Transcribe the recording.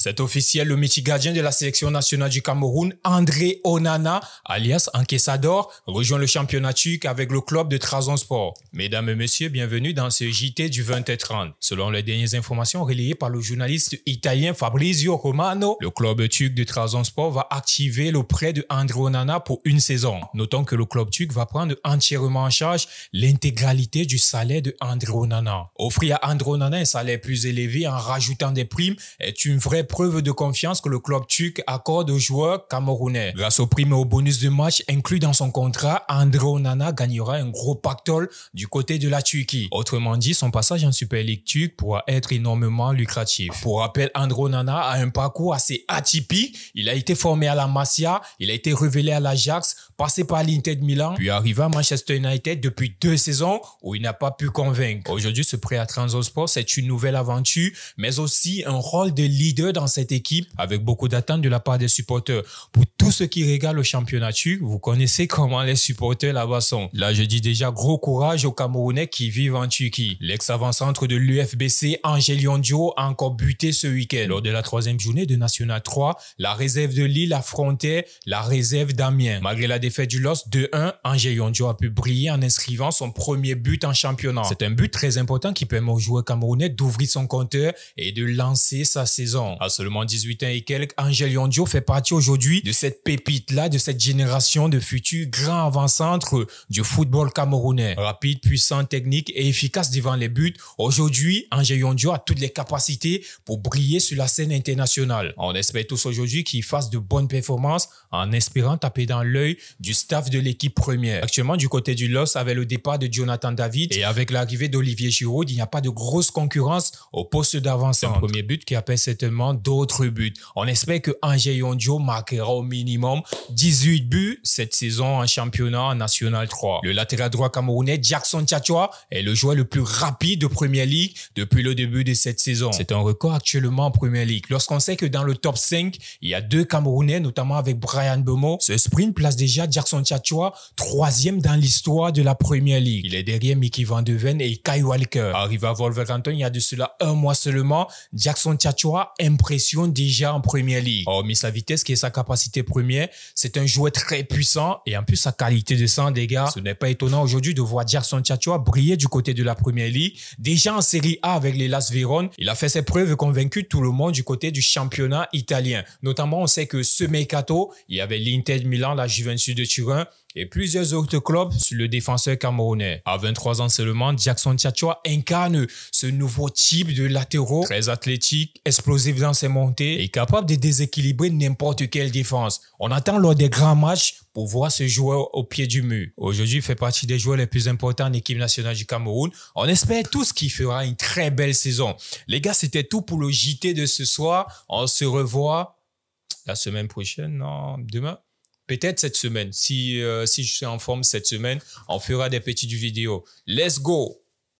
C'est officiel, le mythique gardien de la sélection nationale du Cameroun, André Onana, alias Encaissador, rejoint le championnat turc avec le club de Trabzonspor. Mesdames et messieurs, bienvenue dans ce JT du 20h30. Selon les dernières informations relayées par le journaliste italien Fabrizio Romano, le club turc de Trabzonspor va activer le prêt de André Onana pour une saison. Notons que le club turc va prendre entièrement en charge l'intégralité du salaire de André Onana. Offrir à André Onana un salaire plus élevé en rajoutant des primes est une vraie preuve de confiance que le club turc accorde aux joueurs camerounais. Grâce aux primes et aux bonus de match inclus dans son contrat, André Onana gagnera un gros pactole du côté de la Turquie. Autrement dit, son passage en Super League turque pourra être énormément lucratif. Pour rappel, André Onana a un parcours assez atypique. Il a été formé à la Masia, il a été révélé à l'Ajax, passé par l'Inter de Milan, puis arrivé à Manchester United depuis 2 saisons où il n'a pas pu convaincre. Aujourd'hui, ce prêt à Trabzonspor, c'est une nouvelle aventure, mais aussi un rôle de leader dans cette équipe avec beaucoup d'attentes de la part des supporters. Pour tous ceux qui regardent le championnat turc, vous connaissez comment les supporters là-bas sont. Là, je dis déjà gros courage aux Camerounais qui vivent en Turquie. L'ex-avant-centre de l'UFBC, Angel Yondio, a encore buté ce week-end. Lors de la 3e journée de National 3, la réserve de Lille affrontait la réserve d'Amiens. Malgré la défaite du LOSC 2-1, Angel Yondio a pu briller en inscrivant son premier but en championnat. C'est un but très important qui permet aux joueurs camerounais d'ouvrir son compteur et de lancer sa saison. À seulement 18 ans et quelques, Angel Yondio fait partie aujourd'hui de cette pépite-là, de cette génération de futurs grands avant-centres du football camerounais. Rapide, puissant, technique et efficace devant les buts, aujourd'hui, Angel Yondio a toutes les capacités pour briller sur la scène internationale. On espère tous aujourd'hui qu'il fasse de bonnes performances en espérant taper dans l'œil du staff de l'équipe première. Actuellement, du côté du LOSC, avec le départ de Jonathan David et avec l'arrivée d'Olivier Giroud, il n'y a pas de grosse concurrence au poste d'avant-centre. Un premier but qui appelle certainement d'autres buts. On espère que Angel Yondio marquera au minimum 18 buts cette saison en championnat national 3. Le latéral droit camerounais Jackson Tchatchoua est le joueur le plus rapide de Premier League depuis le début de cette saison. C'est un record actuellement en Premier League. Lorsqu'on sait que dans le top 5, il y a 2 Camerounais, notamment avec Brian Mbeumo, ce sprint place déjà Jackson Tchatchoua 3e dans l'histoire de la Premier League. Il est derrière Mickey Van de Ven et Kai Walker. Arrivé à Wolverhampton il y a de cela 1 mois seulement, Jackson Tchatchoua impressionne déjà en Premier League. Hormis sa vitesse qui est sa capacité première, c'est un joueur très puissant et en plus sa qualité de sang, les gars. Ce n'est pas étonnant aujourd'hui de voir Jackson Tchatchoua briller du côté de la Premier League. Déjà en Série A avec les Las Vérone, il a fait ses preuves et convaincu tout le monde du côté du championnat italien. Notamment, on sait que ce mercato, il y avait l'Inter de Milan, la Juventus de Turin et plusieurs autres clubs sur le défenseur camerounais. À 23 ans seulement, Jackson Tchatchoua incarne ce nouveau type de latéraux, très athlétique, explosif dans ses montées et capable de déséquilibrer n'importe quelle défense. On attend lors des grands matchs pour voir ce joueur au pied du mur. Aujourd'hui, il fait partie des joueurs les plus importants en équipe nationale du Cameroun. On espère tous qu'il fera une très belle saison. Les gars, c'était tout pour le JT de ce soir. On se revoit la semaine prochaine, non, demain. Peut-être cette semaine. Si je suis en forme cette semaine, on fera des petites vidéos. Let's go!